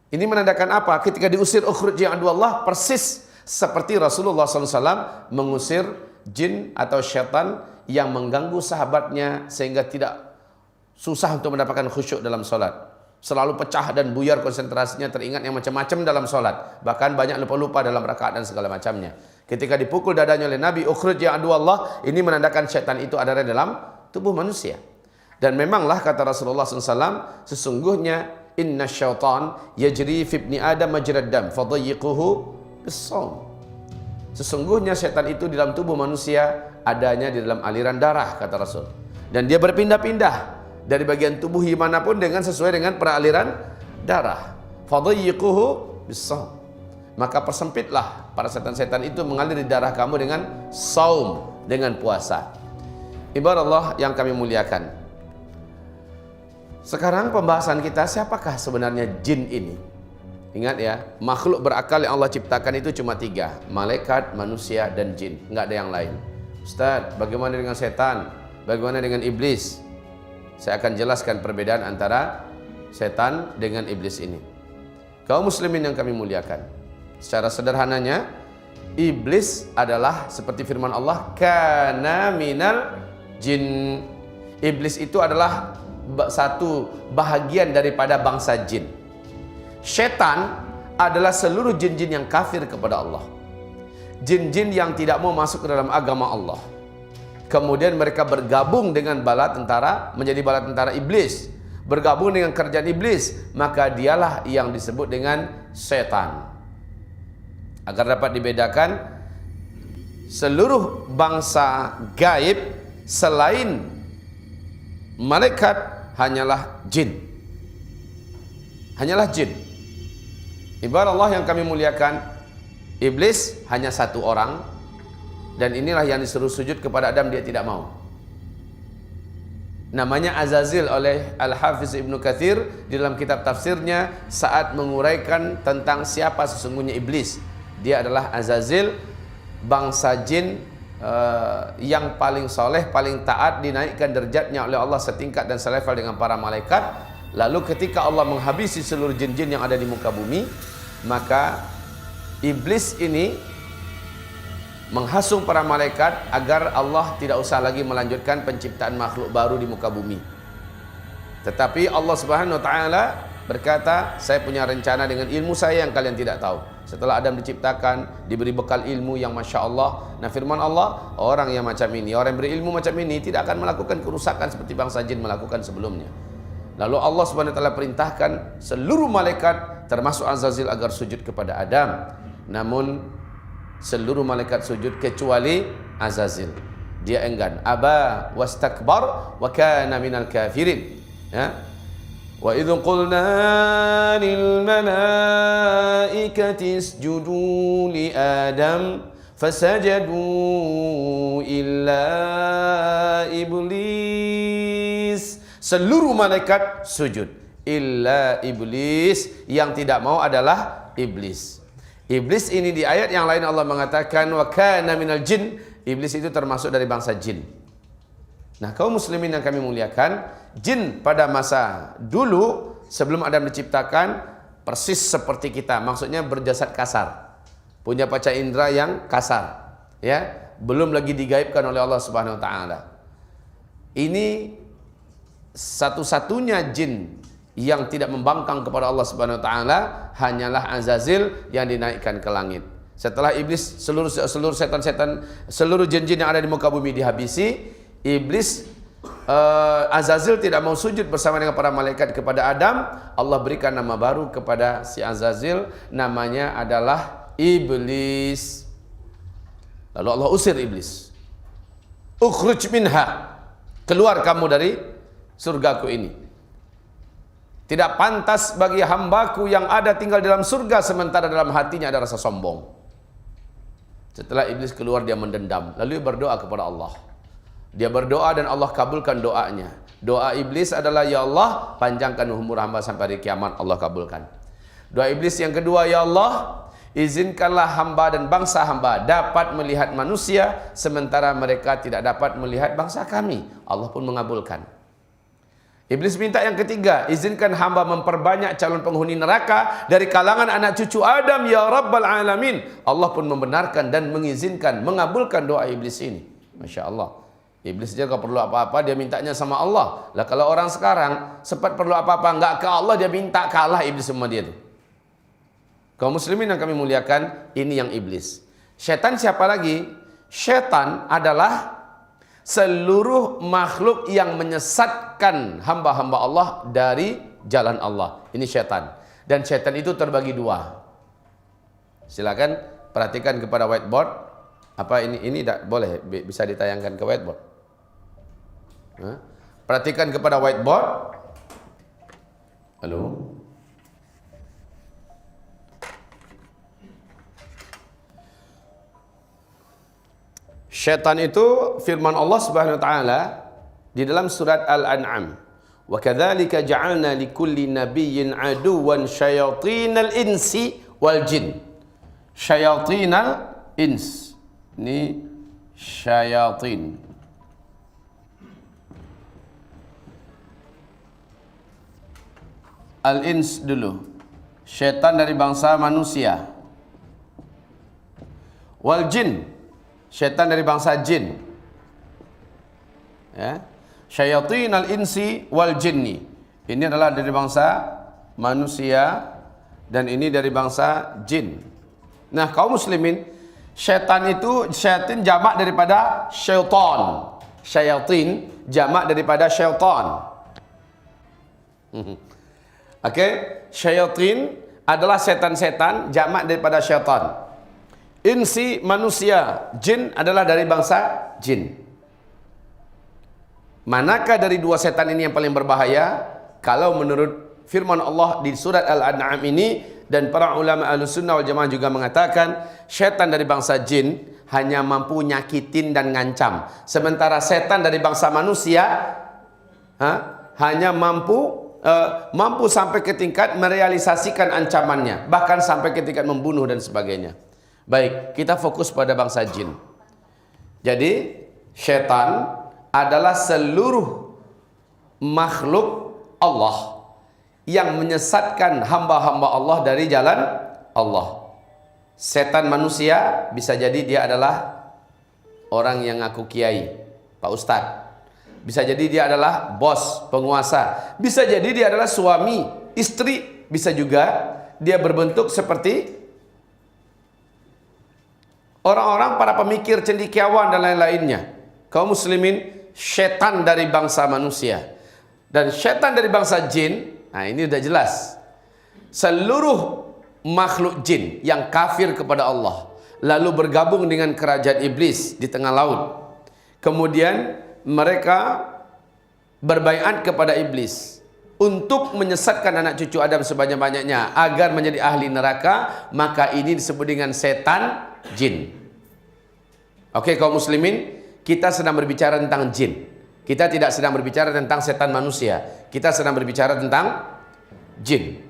Ini menandakan apa? Ketika diusir ukhruj ya aduallah, persis seperti Rasulullah SAW mengusir jin atau syaitan yang mengganggu sahabatnya sehingga tidak susah untuk mendapatkan khusyuk dalam solat. Selalu pecah dan buyar konsentrasinya, teringat yang macam-macam dalam solat. Bahkan banyak lupa-lupa dalam rakaat dan segala macamnya. Ketika dipukul dadanya oleh Nabi, ukhruj ya aduallah, ini menandakan syaitan itu ada dalam tubuh manusia. Dan memanglah kata Rasulullah SAW, sesungguhnya inna syaitan yajri fi ibni adam majrad dam fadayyiquhu bis-shaum. Sesungguhnya syaitan itu di dalam tubuh manusia adanya di dalam aliran darah, kata Rasul. Dan dia berpindah-pindah dari bagian tubuh manapun dengan sesuai dengan peraliran darah. Fadayyiquhu bis-shaum. Maka persempitlah para setan-setan itu mengalir di darah kamu dengan saum, dengan puasa. Ibarat Allah yang kami muliakan. Sekarang pembahasan kita, siapakah sebenarnya jin ini? Ingat ya, makhluk berakal yang Allah ciptakan itu cuma 3. Malaikat, manusia, dan jin. Enggak ada yang lain. Ustaz, bagaimana dengan setan? Bagaimana dengan iblis? Saya akan jelaskan perbedaan antara setan dengan iblis ini. Kaum muslimin yang kami muliakan, secara sederhananya, iblis adalah seperti firman Allah, kana minal jin. Iblis itu adalah satu bahagian daripada bangsa jin. Syaitan adalah seluruh jin-jin yang kafir kepada Allah. Jin-jin yang tidak mau masuk ke dalam agama Allah. Kemudian mereka bergabung dengan bala tentara, menjadi bala tentara iblis. Bergabung dengan kerjaan iblis, maka dialah yang disebut dengan syaitan. Agar dapat dibedakan, seluruh bangsa gaib selain malaikat hanyalah jin. Hanyalah jin. Ibarat Allah yang kami muliakan, iblis hanya satu orang, dan inilah yang disuruh sujud kepada Adam, dia tidak mau. Namanya Azazil oleh Al-Hafiz Ibnu Katsir di dalam kitab tafsirnya saat menguraikan tentang siapa sesungguhnya iblis. Dia adalah Azazil, bangsa jin yang paling soleh, paling taat, dinaikkan derajatnya oleh Allah setingkat dan selevel dengan para malaikat. Lalu ketika Allah menghabisi seluruh jin-jin yang ada di muka bumi, maka iblis ini menghasung para malaikat agar Allah tidak usah lagi melanjutkan penciptaan makhluk baru di muka bumi. Tetapi Allah Subhanahu wa taala berkata, saya punya rencana dengan ilmu saya yang kalian tidak tahu. Setelah Adam diciptakan, diberi bekal ilmu yang Masya Allah. Nah firman Allah, orang yang macam ini, orang yang berilmu macam ini tidak akan melakukan kerusakan seperti bangsa jin melakukan sebelumnya. Lalu Allah Subhanahu wa taala perintahkan seluruh malaikat termasuk Azazil agar sujud kepada Adam. Namun seluruh malaikat sujud kecuali Azazil. Dia enggan. Aba wastakbar wa kana minal kafirin. Ya. Wa idh qulna lil malaikati isjudu li Adam fasajadu illa iblis. Seluruh malaikat sujud illa iblis, yang tidak mau adalah iblis. Iblis ini di ayat yang lain Allah mengatakan wa kana minal jin. Iblis itu termasuk dari bangsa jin. Nah, kaum muslimin yang kami muliakan, jin pada masa dulu sebelum Adam diciptakan persis seperti kita, maksudnya berjasad kasar, punya panca indera yang kasar, ya, belum lagi digaibkan oleh Allah Subhanahu wa taala. Ini satu-satunya jin yang tidak membangkang kepada Allah Subhanahu wa taala hanyalah Azazil yang dinaikkan ke langit. Setelah iblis, seluruh setan-setan, seluruh jin-jin yang ada di muka bumi dihabisi, iblis, Azazil tidak mau sujud bersama dengan para malaikat kepada Adam. Allah berikan nama baru kepada si Azazil, namanya adalah iblis. Lalu Allah usir iblis. Ukhruj minha, keluar kamu dari surgaku ini. Tidak pantas bagi hambaku yang ada tinggal dalam surga sementara dalam hatinya ada rasa sombong. Setelah iblis keluar, dia mendendam, lalu berdoa kepada Allah. Dia berdoa dan Allah kabulkan doanya. Doa iblis adalah, ya Allah, panjangkan umur hamba sampai hari kiamat. Allah kabulkan. Doa iblis yang kedua, ya Allah, izinkanlah hamba dan bangsa hamba dapat melihat manusia sementara mereka tidak dapat melihat bangsa kami. Allah pun mengabulkan. Iblis minta yang ketiga, izinkan hamba memperbanyak calon penghuni neraka dari kalangan anak cucu Adam ya Rabbal Alamin. Allah pun membenarkan dan mengizinkan, mengabulkan doa iblis ini. Masya Allah. Iblis dia kalau perlu apa-apa dia mintanya sama Allah. Lah kalau orang sekarang sempat perlu apa-apa enggak ke Allah, dia minta, kalah iblis sama dia tu. Kaum muslimin yang kami muliakan, ini yang iblis. Syaitan siapa lagi? Syaitan adalah seluruh makhluk yang menyesatkan hamba-hamba Allah dari jalan Allah. Ini syaitan. Dan syaitan itu terbagi dua. Silakan perhatikan kepada whiteboard. Apa ini tak boleh bisa ditayangkan ke whiteboard. Perhatikan kepada whiteboard. Halo. Syaitan itu firman Allah Subhanahu wa taala di dalam surat Al-An'am. Wa kadzalika ja'alna likulli nabiyyin aduwan syayatinal insi wal jin. Syayatinal ins. Ini syayatin. Al-ins dulu. Syaitan dari bangsa manusia. Wal jin. Syaitan dari bangsa jin. Ya. Syayatin al-insi wal jinni. Ini adalah dari bangsa manusia dan ini dari bangsa jin. Nah, kaum muslimin, syaitan itu syaitan jamak daripada syaitan. Syayatin jamak daripada syaitan. Okey, syayatin adalah setan-setan jamak daripada syaitan. Insi manusia, jin adalah dari bangsa jin. Manakah dari dua setan ini yang paling berbahaya? Kalau menurut firman Allah di surat Al-An'am ini, dan para ulama Ahlussunnah wal Jamaah juga mengatakan, syaitan dari bangsa jin hanya mampu nyakitin dan ngancam. Sementara setan dari bangsa manusia hanya mampu sampai ke tingkat merealisasikan ancamannya, bahkan sampai ke tingkat membunuh dan sebagainya. Baik, kita fokus pada bangsa jin. Jadi, syaitan adalah seluruh makhluk Allah yang menyesatkan hamba-hamba Allah dari jalan Allah. Setan manusia bisa jadi dia adalah orang yang ngaku kiai, Pak Ustadz. Bisa jadi dia adalah bos, penguasa. Bisa jadi dia adalah suami, istri. Bisa juga dia berbentuk seperti orang-orang para pemikir cendekiawan dan lain-lainnya. Kaum muslimin, syaitan dari bangsa manusia dan syaitan dari bangsa jin. Nah, ini sudah jelas. Seluruh makhluk jin yang kafir kepada Allah lalu bergabung dengan kerajaan iblis di tengah laut. Kemudian mereka berbaiat kepada iblis untuk menyesatkan anak cucu Adam sebanyak-banyaknya agar menjadi ahli neraka. Maka ini disebut dengan setan jin. Oke, kaum muslimin, kita sedang berbicara tentang jin. Kita tidak sedang berbicara tentang setan manusia. Kita sedang berbicara tentang jin.